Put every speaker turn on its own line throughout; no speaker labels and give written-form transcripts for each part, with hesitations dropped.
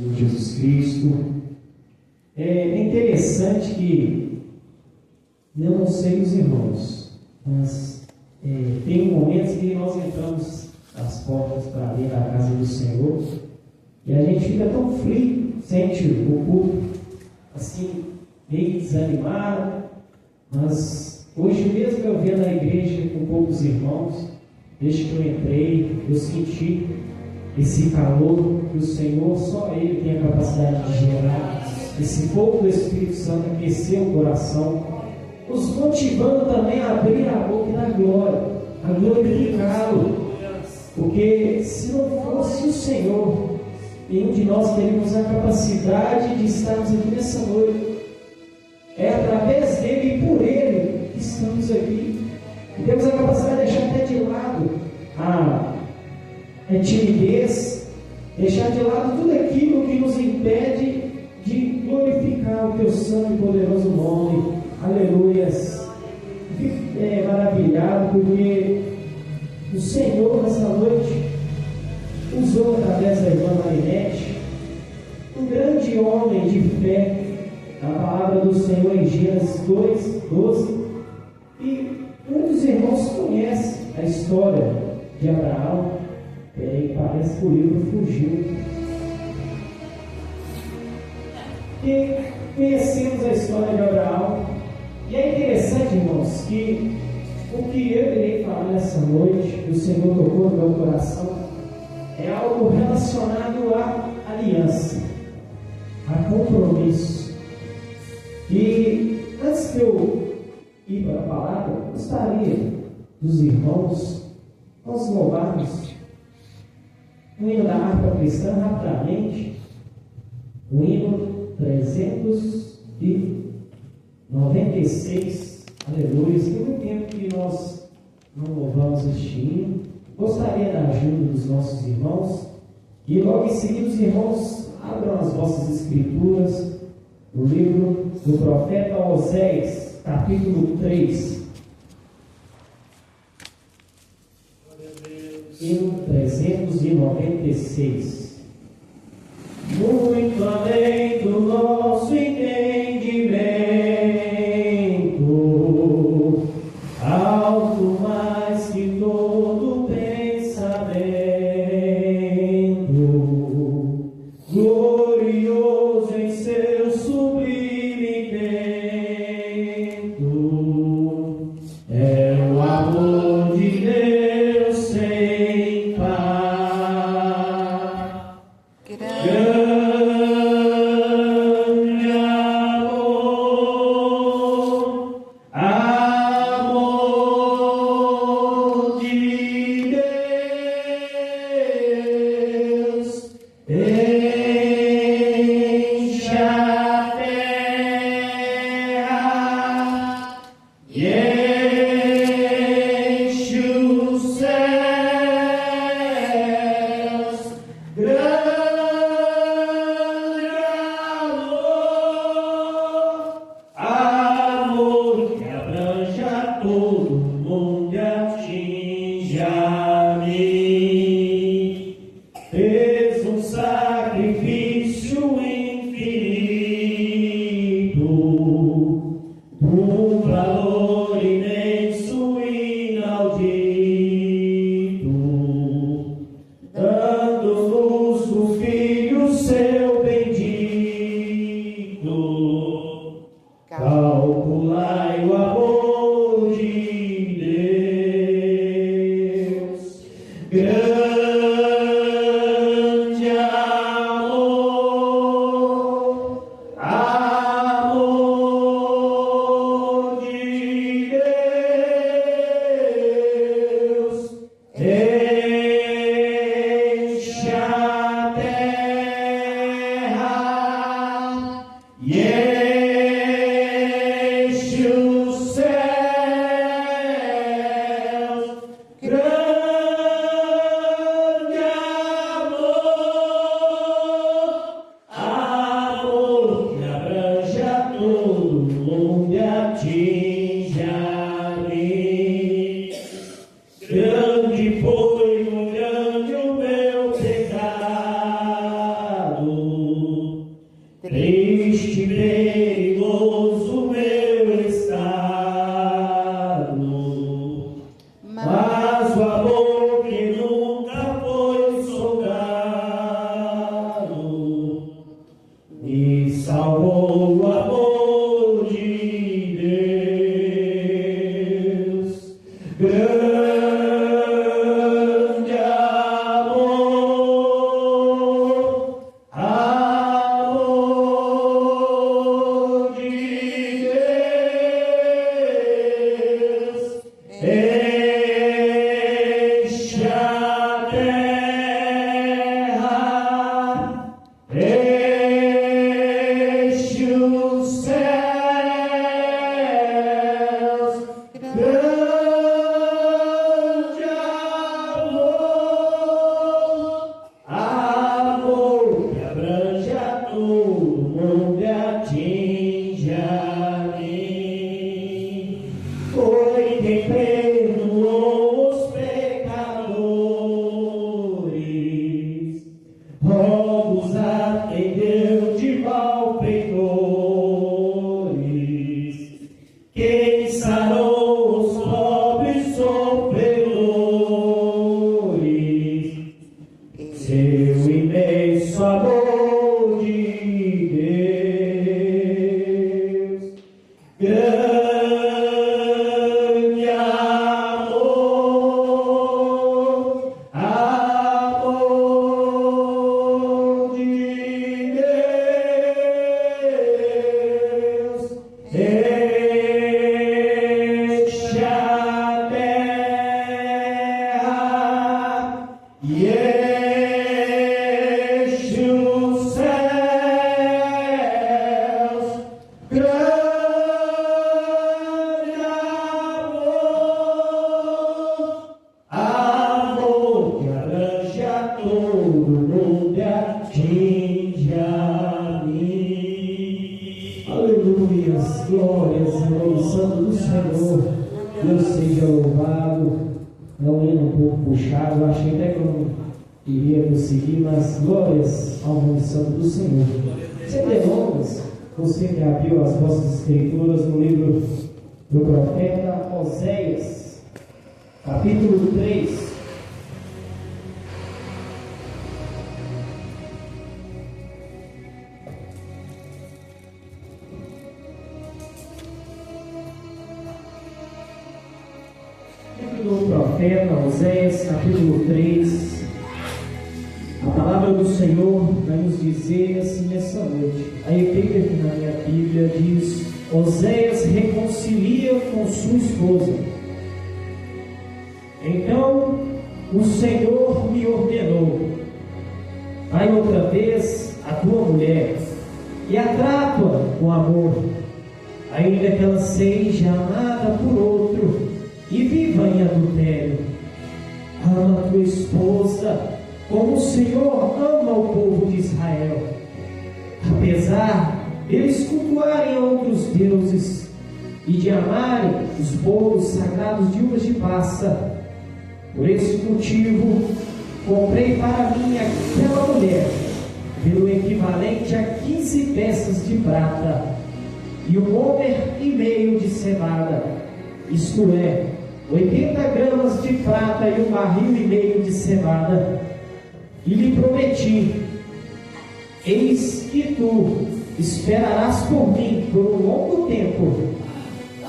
Jesus Cristo. É interessante que, não sei os irmãos, mas tem momentos que nós entramos as portas para dentro da casa do Senhor e a gente fica tão frio, sente o culto assim, meio desanimado, mas hoje mesmo eu vendo a igreja com poucos irmãos, desde que eu entrei, eu senti esse calor que o Senhor, só Ele tem a capacidade de gerar, esse fogo do Espírito Santo aquecer o coração, nos motivando também a abrir a boca da glória, a glorificá-lo, porque se não fosse o Senhor, nenhum de nós teríamos a capacidade de estarmos aqui nessa noite. É através dele e por ele que estamos aqui. E temos a capacidade de deixar até de lado a timidez, deixar de lado tudo aquilo que nos impede de glorificar o teu santo e poderoso nome. Aleluias. Fico maravilhado porque o Senhor nessa noite usou através da irmã Marinete um grande homem de fé, a palavra do Senhor em Gênesis 2:12, e muitos irmãos conhecem a história de Abraão. Parece que o livro fugiu. E conhecemos a história de Abraão, e é interessante, irmãos, que o que eu irei falar nessa noite, que o Senhor tocou no meu coração, é algo relacionado à aliança, a compromisso. E antes de eu ir para a palavra, gostaria dos irmãos nós louvarmos o hino da harpa cristã rapidamente, o hino 396, aleluia. Tem muito tempo que nós não louvamos este hino. Gostaria da ajuda dos nossos irmãos, e logo em seguida os irmãos abram as vossas escrituras no livro do profeta Oséias, capítulo 3. Hino 396. Muito além do nosso entendimento, alto mais que todo pensamento, glorioso em seu sublime intento, é o amor de Deus sem par. Grande amor de Deus. triste, perigoso meu estado, mas o amor que nunca foi sondado me salvou. O amor de Deus, grande amor, amor de Deus, enche a terra, enche os céus, grande amor que abrange a todo mundo e atinge a mim. Foi quem perdoou os pecadores, roubos atendeu de malfeitores, quem sarou os pobres sofredores, seu imenso amor de Deus, grande amor, amor de Deus, enche a terra e enche os céus, grande amor que abrange a todo mundo e atinge a mim. Aleluias, glórias, nome santo do Senhor. Deus seja louvado. É um hino um pouco puxado, eu achei até que eu não iria conseguir, mas glórias ao nome santo do Senhor. Sem delongas, você que abriu as vossas escrituras no livro do profeta Oséias, capítulo 3. Do profeta Oséias, capítulo 3, a palavra do Senhor vai nos dizer assim nessa noite. A epígrafe na minha Bíblia diz: Oséias reconcilia com sua esposa. Então o Senhor me ordenou: vai outra vez a tua mulher e a trata com amor, ainda que ela seja amada por outro e viva em adultério. Ama tua esposa como o Senhor ama o povo de Israel, apesar deles cultuarem outros deuses e de amarem os bolos sagrados de uvas de passa. Por esse motivo comprei para mim aquela mulher pelo equivalente a 15 peças de prata e 1,5 homer de cevada, isto é, 80 gramas de prata e 1,5 barril de cevada, e lhe prometi: eis que tu esperarás por mim por um longo tempo.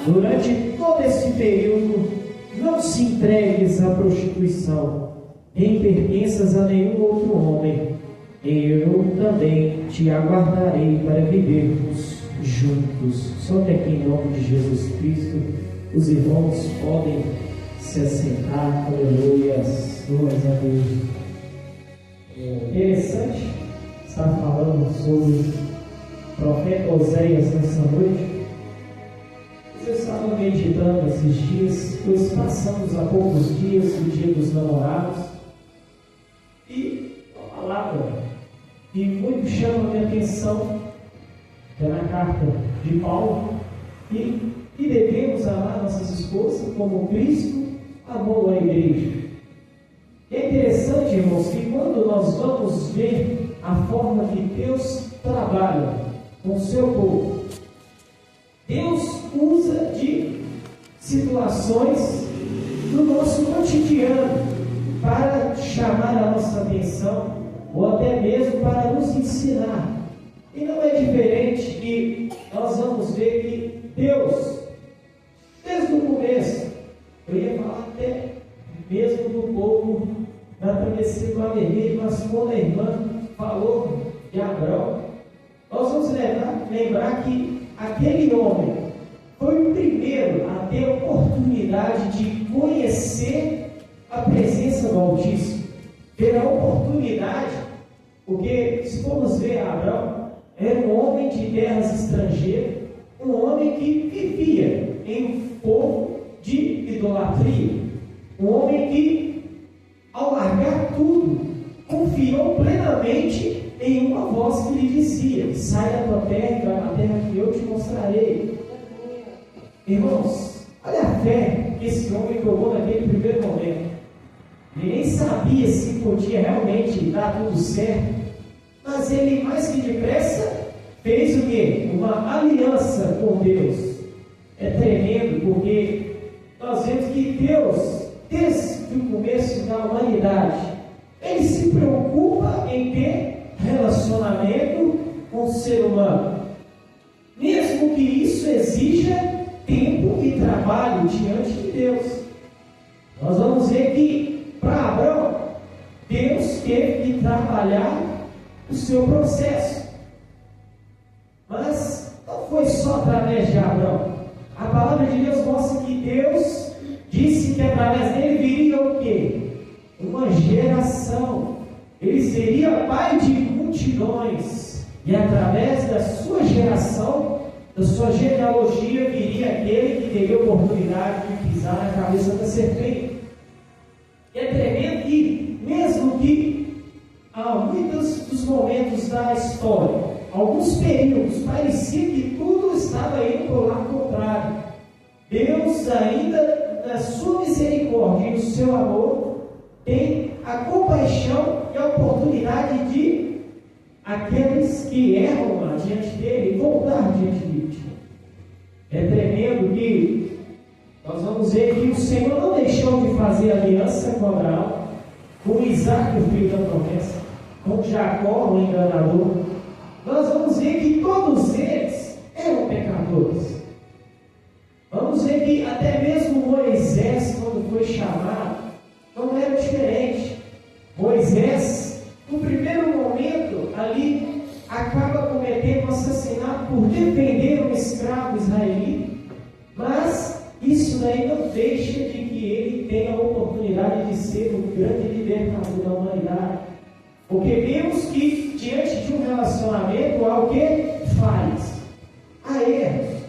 Durante todo esse período, não se entregues à prostituição, nem pertenças a nenhum outro homem. Eu também te aguardarei para vivermos juntos. Só que aqui em nome de Jesus Cristo, os irmãos podem se assentar. Aleluias, glórias a Deus. Interessante estar falando sobre o profeta Oséias nessa noite. Eu estava meditando esses dias, pois passamos há poucos dias do Dia dos Namorados, e a palavra que muito chama a minha atenção é na carta de Paulo, que devemos amar nossas esposas como Cristo amou a igreja. É interessante, irmãos, que quando nós vamos ver a forma que Deus trabalha, com o seu povo. Deus usa de situações do nosso cotidiano para chamar a nossa atenção ou até mesmo para nos ensinar. E não é diferente que nós vamos ver que Deus, desde o começo, eu ia falar até mesmo do povo da travessia do Mar Vermelho, mas quando a irmã falou de Abraão, nós vamos lembrar que aquele homem foi o primeiro a ter a oportunidade de conhecer a presença do Altíssimo, ter a oportunidade, porque se formos ver Abraão, era um homem de terras estrangeiras, um homem que vivia em um povo de idolatria, um homem que, ao largar tudo, confiou plenamente em uma voz que lhe dizia: sai da tua terra e vai para a terra que eu te mostrarei. Irmãos, olha a fé que esse homem tomou naquele primeiro momento. Ele nem sabia se podia realmente dar tudo certo, mas ele, mais que depressa, fez o quê? Uma aliança com Deus. É tremendo, porque nós vemos que Deus, desde o começo da humanidade, Ele se preocupa em ter relacionamento com o ser humano, mesmo que isso exija tempo e trabalho diante de Deus. Nós vamos ver que para Abraão, Deus teve que trabalhar o seu processo, mas não foi só através de Abraão. A palavra de Deus mostra que Deus disse que através dele viria o quê? Uma geração. Ele seria pai de multidões, e através da sua geração, da sua genealogia, viria aquele que teria a oportunidade de pisar na cabeça da serpente. E é tremendo que, mesmo que há muitos dos momentos da história, alguns períodos, parecia que tudo estava indo para o lado contrário, Deus ainda, na sua misericórdia e no seu amor, tem a compaixão e a oportunidade de aqueles que erram diante dele voltar diante de ti. É tremendo que nós vamos ver que o Senhor não deixou de fazer aliança com Abraão, com Isaac, o filho da promessa, com Jacó, o enganador. Nós vamos ver que todos eles eram pecadores. Vamos ver que até mesmo Moisés, quando foi chamado, não era diferente. Moisés, no primeiro momento, ali, acaba cometendo um assassinato por defender um escravo israelita, mas isso daí não deixa de que ele tenha a oportunidade de ser o grande libertador da humanidade. Porque vemos que, diante de um relacionamento, há o que? Falhas. Há erros.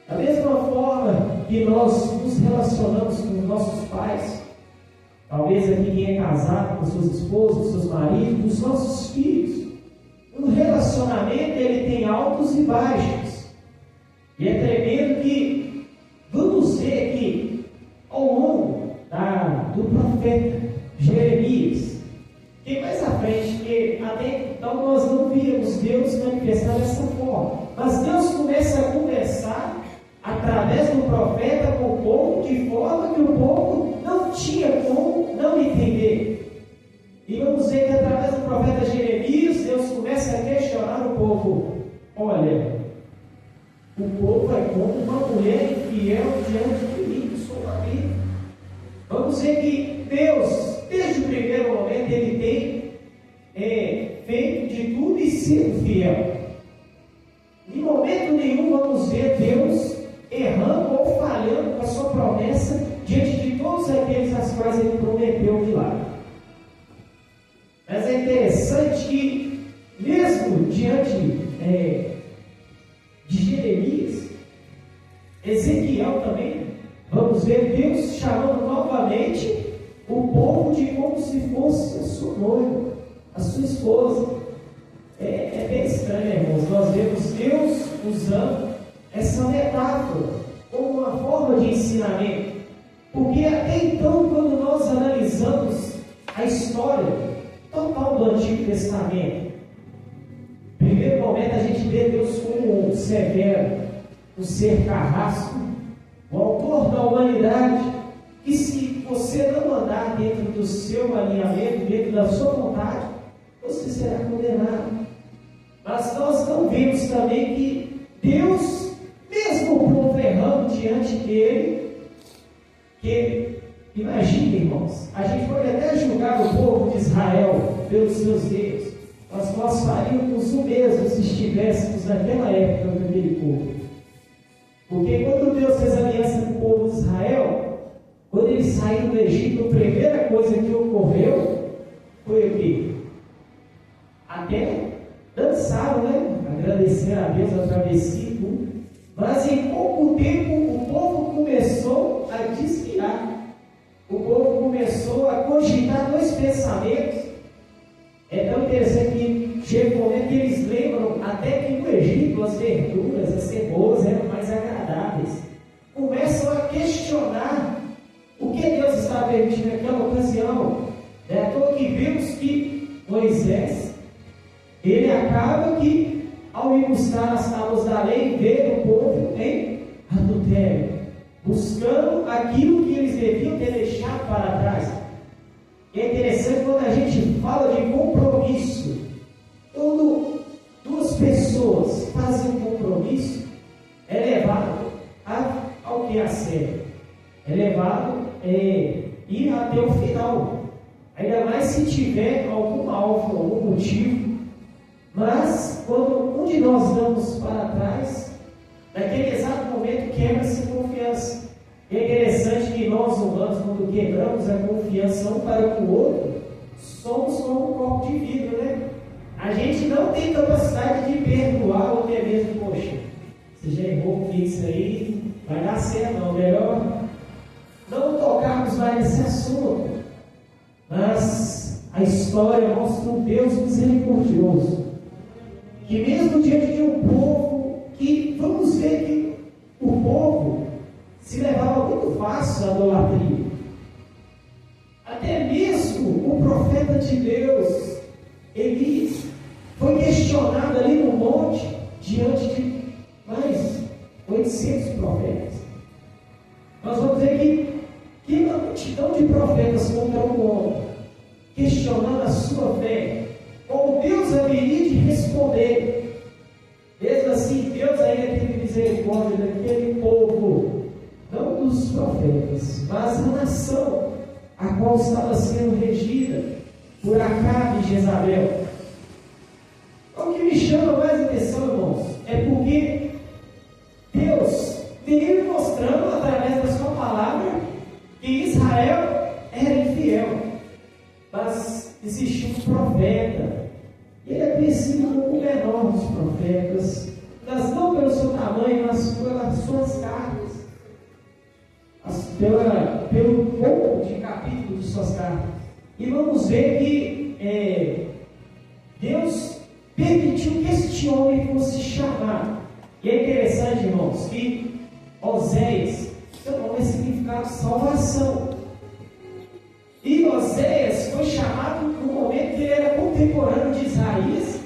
Da mesma forma que nós nos relacionamos com os nossos pais, talvez aqui quem é casado com suas esposas, seus maridos, os nossos filhos, um relacionamento ele tem altos e baixos. E é tremendo que vamos ver que ao longo do profeta Jeremias, e mais à frente, que até então nós não víamos Deus manifestar dessa forma, mas Deus começa a conversar através do profeta com o povo, de forma que o povo não tinha como não entender. E vamos ver que através do profeta Jeremias, Deus começa a questionar o povo. Olha, o povo é como uma mulher infiel diante de mim, que sou marido. Vamos ver que Deus, desde o primeiro momento, Ele tem feito de tudo e sido fiel. Em momento nenhum vamos ver Deus errando ou falhando com a sua promessa diante de todos aqueles às quais Ele prometeu o milagre. Mas é interessante que, mesmo diante de Jeremias, Ezequiel também, vamos ver Deus chamando novamente o povo de como se fosse a sua noiva, a sua esposa. É bem estranho, irmãos. Nós vemos Deus usando essa metáfora como uma forma de ensinamento, porque até então, quando nós analisamos a história total do Antigo Testamento, 1 primeiro momento a gente vê Deus como um severo, um ser carrasco, o autor da humanidade, que se você não andar dentro do seu alinhamento, dentro da sua vontade, você será condenado. Mas nós não vemos também que Deus, mesmo o povo errando diante dele, que, imagine, irmãos, a gente pode até julgar o povo de Israel pelos seus erros, mas nós faríamos o mesmo se estivéssemos naquela época daquele povo. Porque quando Deus fez aliança com o povo de Israel, quando eles saíram do Egito, a primeira coisa que ocorreu foi o quê? Até dançaram, né? Agradecer a Deus a travessia e tudo. Mas em pouco tempo o povo começou a desviar. O povo começou a cogitar dois pensamentos. É tão interessante que chega um momento que eles lembram até que no Egito as verduras, as cebolas eram mais agradáveis. Começam a questionar o que Deus estava permitindo naquela ocasião. É à toa que vemos que Moisés, ele acaba que, ao ir buscar as tábuas da lei, vê o povo em adultério, buscando aquilo que eles deviam ter deixado para trás. E é interessante quando a gente fala de compromisso. Quando duas pessoas fazem um compromisso, é levado ao que é sério. É levado ir até o final. Ainda mais se tiver algum alvo, algum motivo. Mas quando um de nós damos para trás, naquele exato momento quebra-se a confiança. É interessante que nós humanos, quando quebramos a confiança um para com o outro, somos como um copo de vidro, né? A gente não tem capacidade de perdoar ou até mesmo, poxa, você já errou com isso aí, vai dar certo, não, melhor não tocarmos mais nesse assunto. Mas a história mostra um Deus misericordioso, que mesmo diante de um povo que, vamos ver que o povo se levava muito fácil à idolatria. Até mesmo o profeta de Deus, Elias, foi questionado ali no monte, diante de mais 800 profetas. Nós vamos ver que uma multidão de profetas contra um homem, questionando a sua fé, como Deus haveria de responder. Mesmo assim, Deus ainda teve misericórdia daquele povo, não dos profetas, mas a nação, a qual estava sendo regida por Acabe e Jezabel. O que me chama mais atenção, irmãos, é porque Deus veio mostrando através da sua palavra que Israel era infiel, mas existia um profeta, e ele é conhecido como o menor dos profetas, mas não pelo seu tamanho, mas pelas suas cartas, pelo pouco de capítulo de suas cartas. E vamos ver que Deus permitiu que este homem fosse chamado. E é interessante, irmãos, que Oséias, seu nome significa salvação. E Oséias foi chamado no momento que ele era contemporâneo de Isaías,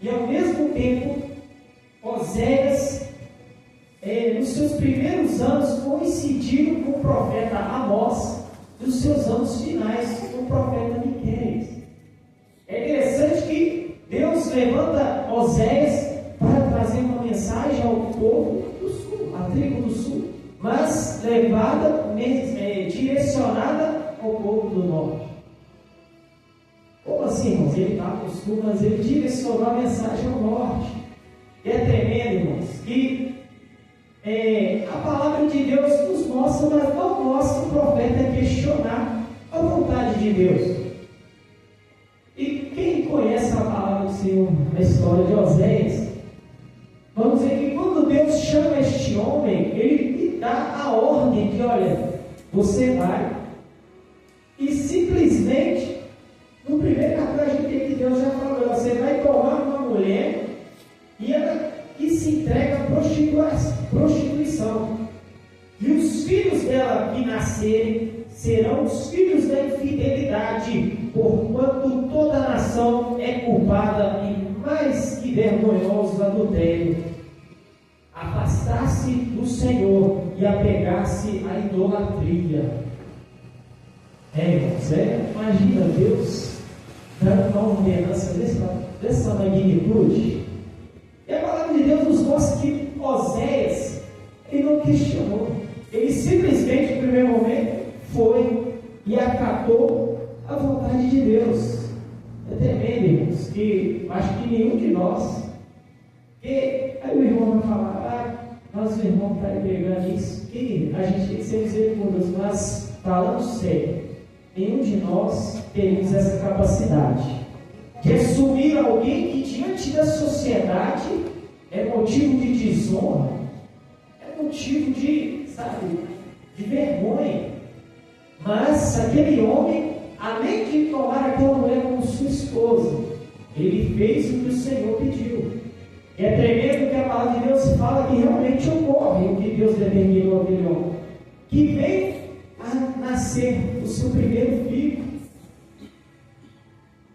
e ao mesmo tempo, Oséias, nos seus primeiros anos, coincidiram com o profeta Amós, e os seus anos finais com o profeta Miqueias. É interessante que Deus levanta Oséias para trazer uma mensagem ao povo do sul, à tribo do sul, mas direcionada ao povo do norte. Como assim, irmãos? Ele está no sul, mas ele direcionou a mensagem ao norte. E é tremendo, irmãos, que a palavra de Deus nos mostra, mas não mostra o profeta questionar a vontade de Deus. E quem conhece a palavra do Senhor, a história de Oséias, vamos ver que quando Deus chama este homem, ele lhe dá a ordem de, olha, você vai, e simplesmente, no primeiro capítulo a gente tem que Deus já falou, você vai tomar uma mulher e ela que se entrega à prostituição. E os filhos dela que nascerem serão os filhos da infidelidade, porquanto toda a nação é culpada em Mas que vergonhoso adultério, afastar-se do Senhor e apegar-se à idolatria. Irmãos, imagina Deus dando uma ordenança dessa magnitude. E a palavra de Deus nos mostra que Oséias, ele não questionou. Ele simplesmente, no primeiro momento, foi e acatou a vontade de Deus. É tremendo, irmãos, que acho que nenhum de nós, que aí o irmão vai falar, mas o irmão está aí pegando isso, que a gente tem que ser misericordioso, mas falando sério, nenhum de nós temos essa capacidade de assumir alguém que diante da sociedade é motivo de desonra, é motivo de, de vergonha. Mas aquele homem, além de tomar aquela mulher como sua esposa, ele fez o que o Senhor pediu. É tremendo que a palavra de Deus fala que realmente ocorre o que Deus determinou àquele homem, que vem a nascer o seu primeiro filho.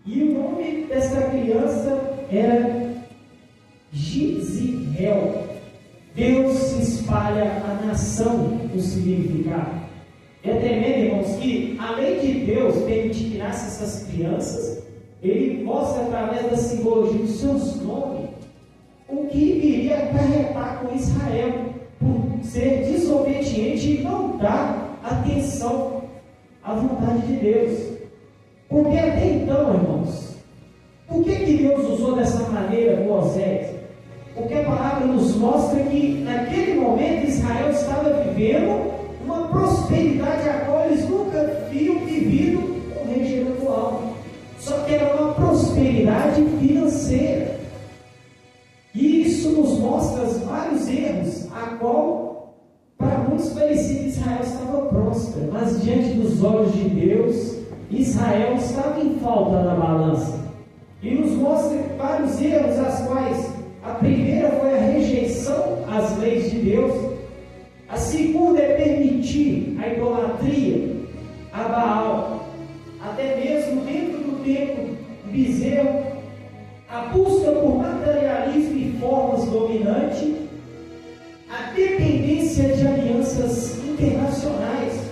E o nome dessa criança era Giziel. Deus espalha a nação no significado. É tremendo, irmãos, que além de Deus permitir que nasçam essas crianças, Ele mostra através da simbologia dos seus nomes o que iria acarretar com Israel por ser desobediente e não dar atenção à vontade de Deus. Porque até então, irmãos, por que Deus usou dessa maneira com Oséias? Porque a palavra nos mostra que naquele momento Israel estava vivendo uma prosperidade a qual eles nunca haviam vivido com o rei Jeroboão. Só que era uma prosperidade financeira. E isso nos mostra vários erros, a qual para muitos parecia que Israel estava próspero, mas diante dos olhos de Deus, Israel estava em falta na balança. E nos mostra vários erros, as quais a primeira foi a rejeição às leis de Deus. A segunda é permitir a idolatria a Baal, até mesmo dentro do templo bezerro, a busca por materialismo e formas dominante, a dependência de alianças internacionais.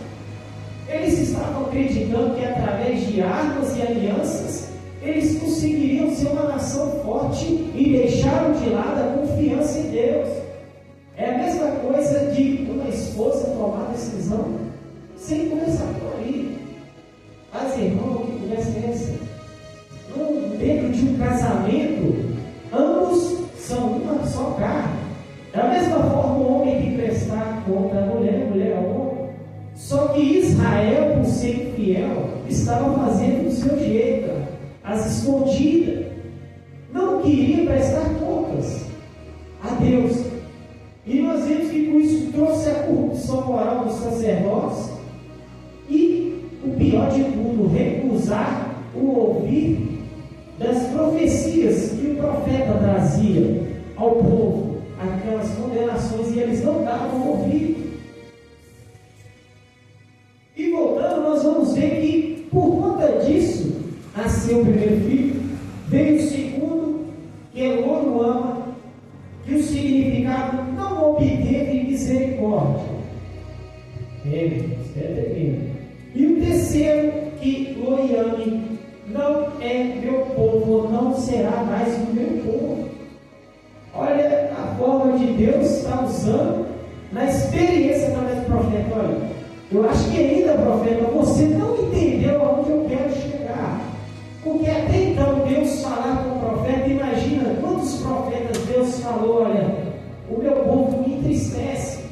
Eles estavam acreditando que através de armas e alianças eles conseguiriam ser uma nação forte e deixaram de lado a confiança em Deus. É a mesma coisa de uma esposa tomar decisão sem começar por aí. Mas, irmão, que conversa é essa? Dentro de um casamento, ambos são uma só carne. Da mesma forma, o homem tem que prestar conta à mulher, a mulher ao homem. Só que Israel, por ser infiel, estava fazendo do seu jeito, as escondidas. Não queria prestar contas a Deus. E nós vemos que com isso trouxe a corrupção moral dos sacerdotes e, o pior de tudo, recusar o ouvir das profecias que o profeta trazia ao povo, aquelas condenações, e eles não davam ouvido. E voltando, nós vamos ver que por conta disso nasceu o primeiro filho, veio o segundo, que é Loruama, que o significado não obteve misericórdia. É tremendo. E o terceiro, que Loiane, não é meu povo, não será mais o meu povo. Olha a forma de Deus está usando na experiência através do profeta. Olha, eu acho que ainda, profeta, você não entendeu aonde eu quero chegar. Porque até então Deus falava com o profeta, imagina quantos profetas Deus falou, olha, o meu povo me entristece.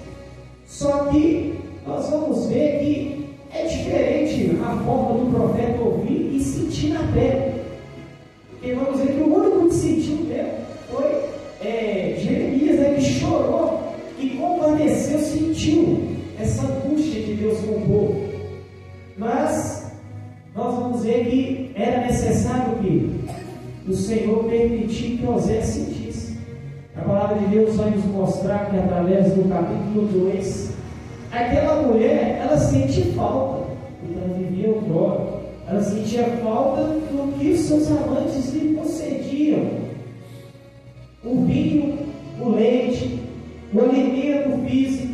Só que nós vamos ver que é diferente a forma do profeta ouvir e sentir na pele. Porque vamos ver que o único que sentiu mesmo foi Jeremias, ele chorou e compadeceu, sentiu essa angústia de Deus com o povo. Mas nós vamos ver que era necessário que o Senhor permitir que Oséias sentisse. A palavra de Deus vai nos mostrar que através do capítulo 2, aquela mulher, ela sente falta, porque ela vivia outrora. Ela sentia falta do que os seus amantes lhe concediam. o vinho, o leite, o alimento físico.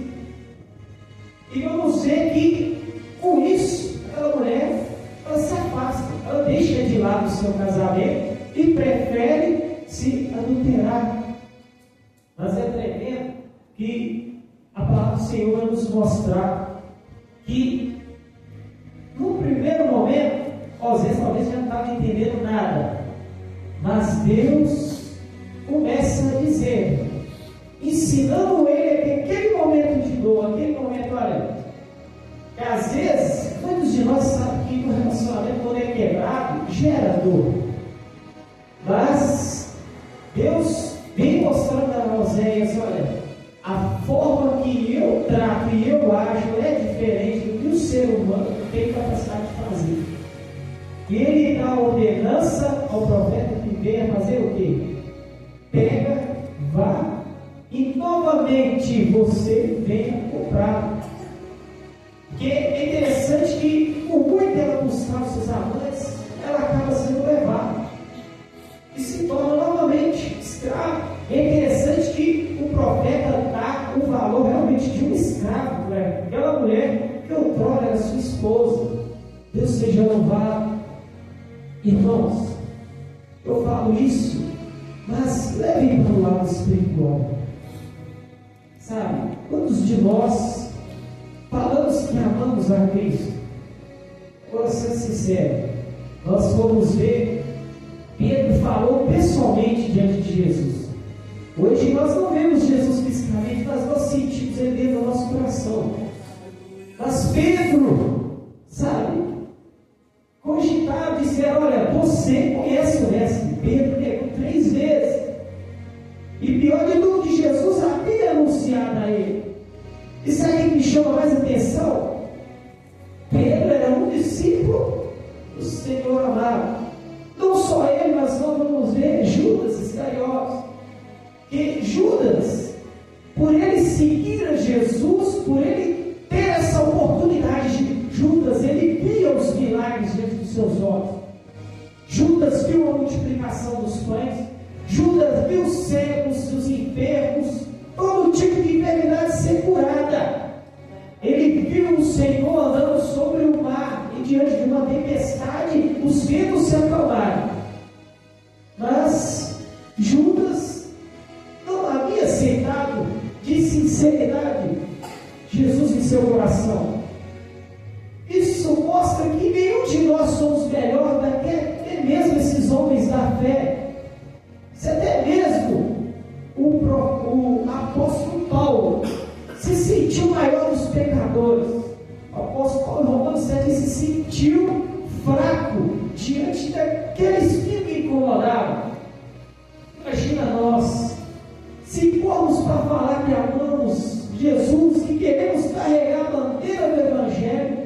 E vamos ver que, com isso, aquela mulher, ela se afasta, ela deixa de lado o seu casamento e prefere se adulterar. Mas é tremendo que a palavra do Senhor vai nos mostrar que, no primeiro momento, Osés talvez já não estava entendendo nada, mas Deus começa a dizer, ensinando ele que aquele momento de dor, aquele momento, olha, que às vezes, muitos de nós sabem que o relacionamento, quando é quebrado, gera dor. Mas Deus vem mostrando a Oséias, olha, a forma que eu trato e eu ajo é diferente do que o ser humano tem capacidade de fazer. E ele dá a ordenança ao profeta que venha fazer o quê? Pega, vá, e novamente você venha comprar. Porque é interessante que, por muito ela buscar os seus amantes, ela acaba sendo levada e se torna novamente escravo. É interessante que o profeta dá o valor realmente de um escravo, né? Aquela mulher que outrora era sua esposa. Deus seja louvado. Irmãos, eu falo isso, mas levem para o lado espiritual. Sabe, quantos de nós falamos que amamos a Cristo? Vou ser sincero, nós fomos ver, Pedro falou pessoalmente diante de Jesus. Hoje nós não vemos Jesus fisicamente, mas nós sentimos ele dentro do nosso coração. Mas Pedro, sabe, cogitava dizer, olha, você conhece o mestre. Pedro negou 3 vezes. E pior de tudo, que Jesus havia anunciado a ele. E sabe o que me chama mais atenção? Pedro era um discípulo do Senhor amado. Não só ele, mas nós vamos ver Judas Iscariotes. Que Judas, por ele seguir a Jesus, por ele ter essa oportunidade de Judas, ele via os milagres diante dos seus olhos. Judas viu a multiplicação dos pães. Judas viu os cegos, os enfermos, todo tipo de enfermidade ser curada. Ele viu o Senhor andando sobre o mar e diante de uma tempestade, os ventos se acalmaram. Mas Judas não havia aceitado de sinceridade Jesus em seu coração. Isso mostra que nenhum de nós somos melhor do que até mesmo esses homens da fé. Se até mesmo o apóstolo Paulo se sentiu maior dos pecadores. O apóstolo Paulo, em Romanos 7, se sentiu fraco diante daquele espírito que incomodava. Imagina nós, se formos para falar que amamos Jesus, que queremos carregar a bandeira do Evangelho,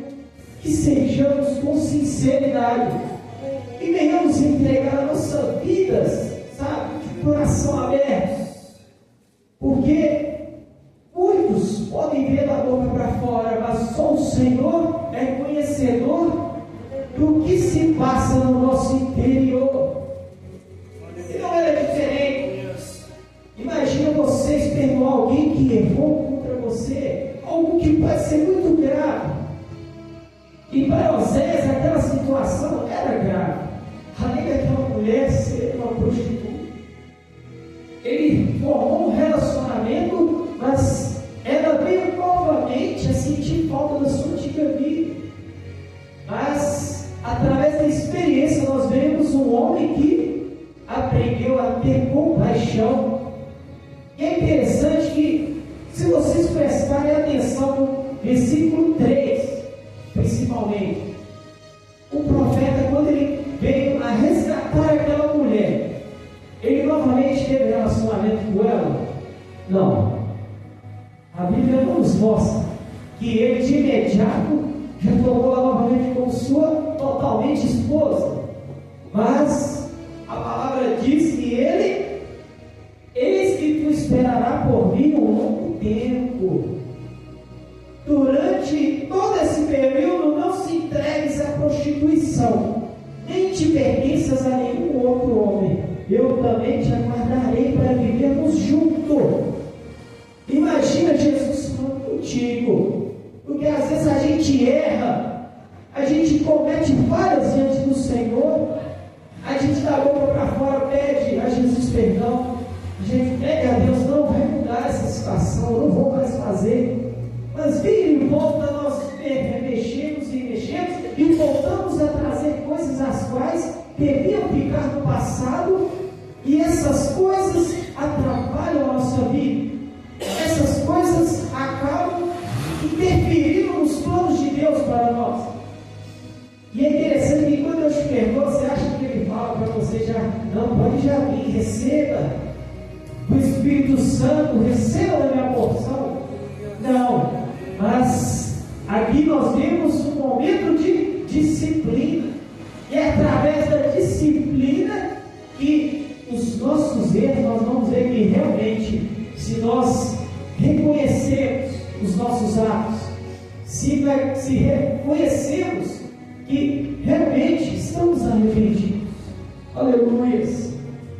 que sejamos com sinceridade e venhamos entregar nossas vidas, sabe, de coração aberto, porque muitos podem ver da boca para fora, mas só o Senhor é conhecedor do que se passa no nosso interior. E não é diferente. Imagina vocês perdoar alguém que errou contra você, algo que pode ser muito grave. E para Osés, aquela situação era grave. Além daquela mulher ser uma prostituta, ele formou um relacionamento, mas ela veio novamente a sentir falta da sua antiga vida. Mas, através da experiência, nós vemos um homem que aprendeu a ter compaixão. E é interessante que, se vocês prestarem atenção no versículo 3, principalmente, o profeta, quando ele veio a resgatar aquela mulher, ele novamente teve relacionamento com ela? Não. A Bíblia não nos mostra que ele de imediato já tomou ela novamente como sua totalmente esposa. Mas a palavra diz que eis que tu esperará por mim um longo tempo. Durante todo esse período, não se entregues à prostituição, nem te pertenças a nenhum outro homem. Eu também te aguardarei para viver vezes a gente erra, a gente comete falhas diante do Senhor, a gente da boca para fora pede a Jesus perdão, a gente pede a Deus, não vai mudar essa situação, eu não vou mais fazer, mas vira e volta, nós mexemos e voltamos a trazer coisas as quais deviam ficar no passado, e essas coisas atrapalham a nossa vida, essas coisas acabam interferindo nos planos de Deus para nós. E é interessante que quando eu te pergunto, você acha que ele fala para você já, não, pode já vir, receba o Espírito Santo, receba da minha porção? Não, mas aqui nós vemos um momento de disciplina, e é através da disciplina que os nossos erros, nós vamos ver que realmente, se nós reconhecermos os nossos atos, se reconhecermos que realmente estamos arrependidos, aleluia,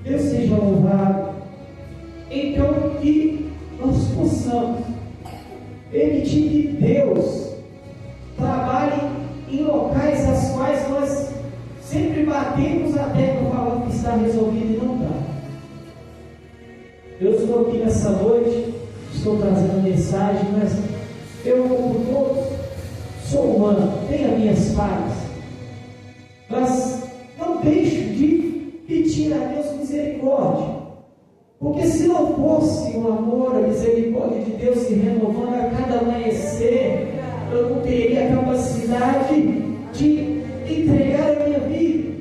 Deus seja louvado. Então, que nós possamos permitir que Deus trabalhe em locais às quais nós sempre batemos a tecla falando que está resolvido e não está. Eu estou aqui nessa noite, estou trazendo a mensagem, mas eu, como todos, sou humano, tenho as minhas falhas, mas não deixo de pedir a Deus misericórdia, porque se não fosse o amor, a misericórdia de Deus se renovando a cada amanhecer, eu não teria a capacidade de entregar a minha vida,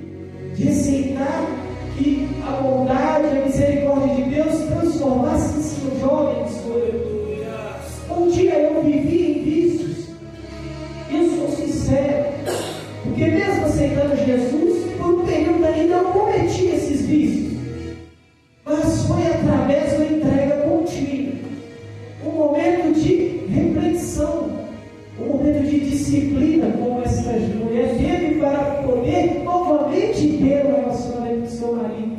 de aceitar que a bondade, a misericórdia de Deus transformasse esse jovem que sou eu. Um dia eu vivi em vícios, eu sou sincero, porque mesmo aceitando Jesus, por um período ainda eu cometi esses vícios, mas foi através da entrega contínua, um momento de reflexão, um momento de disciplina, como essa mulher teve para poder novamente ter um relacionamento com seu marido,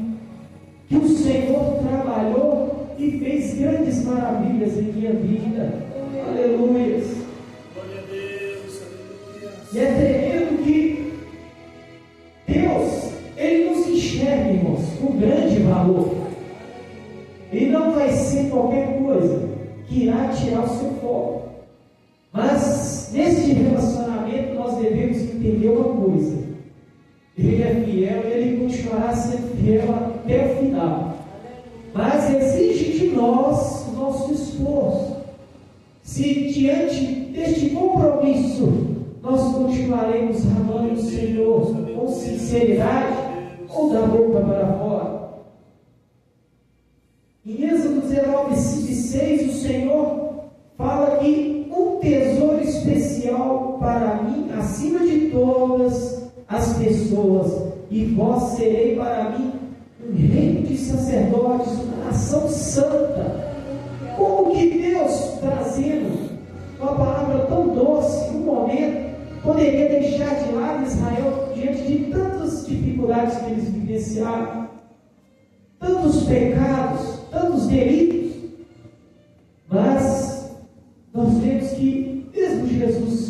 que o Senhor trabalhou e fez grandes maravilhas em minha vida, aleluia.
Glória a Deus, aleluia.
E é tremendo que Deus, Ele nos enxerga, irmãos, com grande valor, e não vai ser qualquer coisa que irá tirar o seu foco. Mas neste relacionamento nós devemos entender uma coisa: Ele é fiel e Ele continuará sendo fiel até o final, mas exige de nós o nosso esforço. Se diante deste compromisso nós continuaremos amando o Senhor com sinceridade ou da boca para fora. Em Êxodo 19:6, o Senhor fala que um tesouro especial para mim, acima de todas as pessoas, e vós serei para mim um reino de sacerdotes, uma nação santa. Como que Deus, trazendo uma palavra tão doce, num momento, poderia deixar de lado Israel diante de tantas dificuldades que eles vivenciaram, tantos pecados, tantos delitos? Mas nós vemos que mesmo Jesus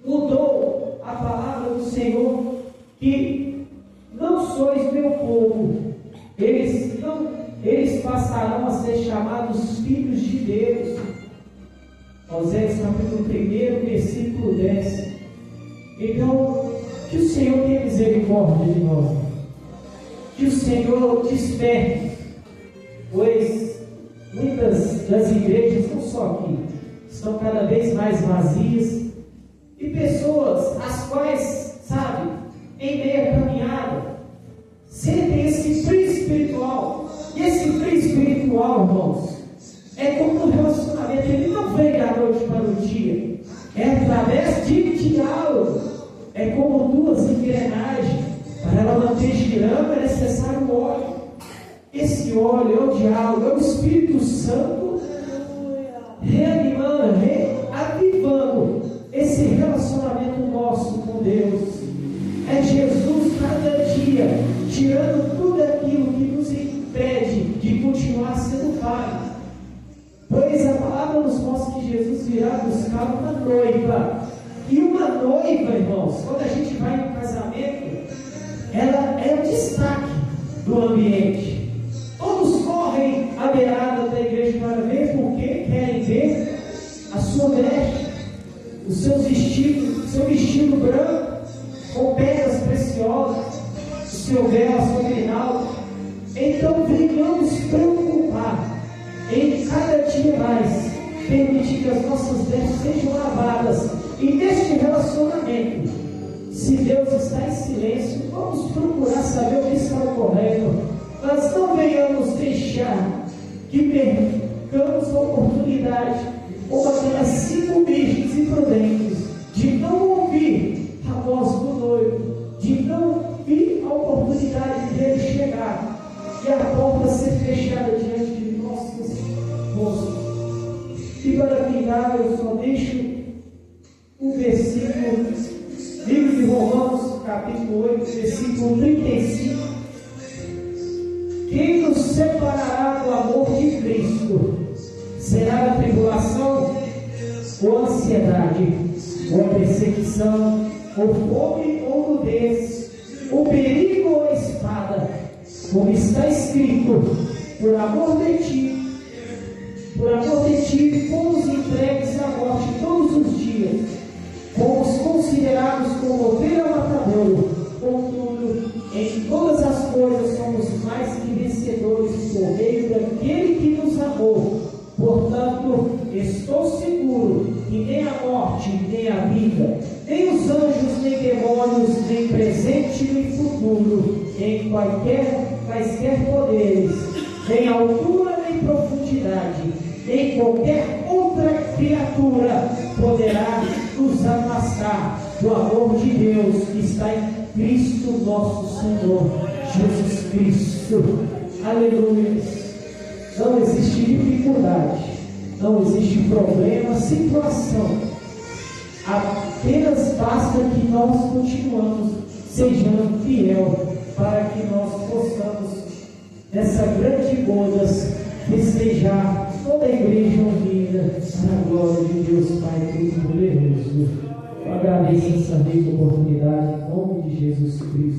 mudou a palavra do Senhor, que não sois meu povo, eles passarão a ser chamados filhos de Deus. Oséias capítulo 1, versículo 10. Então, que o Senhor tenha misericórdia de nós, que o Senhor desperte, pois muitas das igrejas, não só aqui, estão cada vez mais vazias, e pessoas as quais, sabe, em meia caminhada, sentem esse frio espiritual. E esse frio espiritual, irmãos, é como um relacionamento, ele não vem da noite para o dia, é através de diálogo, é como duas engrenagens. Para ela manter girando é necessário óleo. Esse óleo é o diálogo, é o Espírito Santo reanimando, reavivando esse relacionamento nosso com Deus. É Jesus cada dia tirando tudo aquilo que nos impede de continuar sendo falho, pois a palavra palavra nos mostra que Jesus virá buscar uma noiva. E uma noiva, irmãos, quando a gente vai em um casamento, ela é o destaque do ambiente. Todos correm à beirada da igreja para ver, porque querem ver a sua veste, o seu vestido branco, com pedras preciosas, o seu véu, a sua grinalda. Então venhamos preocupar em cada dia mais permitir que as nossas vestes sejam lavadas. E neste relacionamento, se Deus está em silêncio, vamos procurar saber o que está ocorrendo. Nós não venhamos deixar que percamos a oportunidade, como aquelas 5 virgens imprudentes, de não ouvir a voz do noivo, de não ouvir a oportunidade dele chegar e a porta ser fechada diante de nossos rostos. E para finalizar, eu só deixo um versículo, livro de Romanos, capítulo 8, versículo 35. Quem nos separará do amor de Cristo? Será a tribulação, ou a ansiedade, ou a perseguição, ou fome, ou nudez, ou perigo, ou a espada? Como está escrito: por amor de ti, fomos entregues à morte todos os dias, fomos considerados como ovelha matadouro. Contudo, em todas as coisas somos mais que vencedores por meio daquele que nos amou. Portanto, estou seguro que nem a morte, nem a vida, nem os anjos, nem demônios, nem presente nem futuro, nem quaisquer poderes, nem altura nem profundidade, nem qualquer outra criatura poderá nos afastar do amor de Deus que está em Cristo nosso Senhor Jesus Cristo. Aleluia. Não existe dificuldade, não existe problema, situação. Apenas basta que nós continuamos sejando fiel para que nós possamos, nessa grande bodas, festejar toda a igreja unida na glória de Deus Pai Todo-Poderoso. Eu agradeço essa rica oportunidade em nome de Jesus Cristo.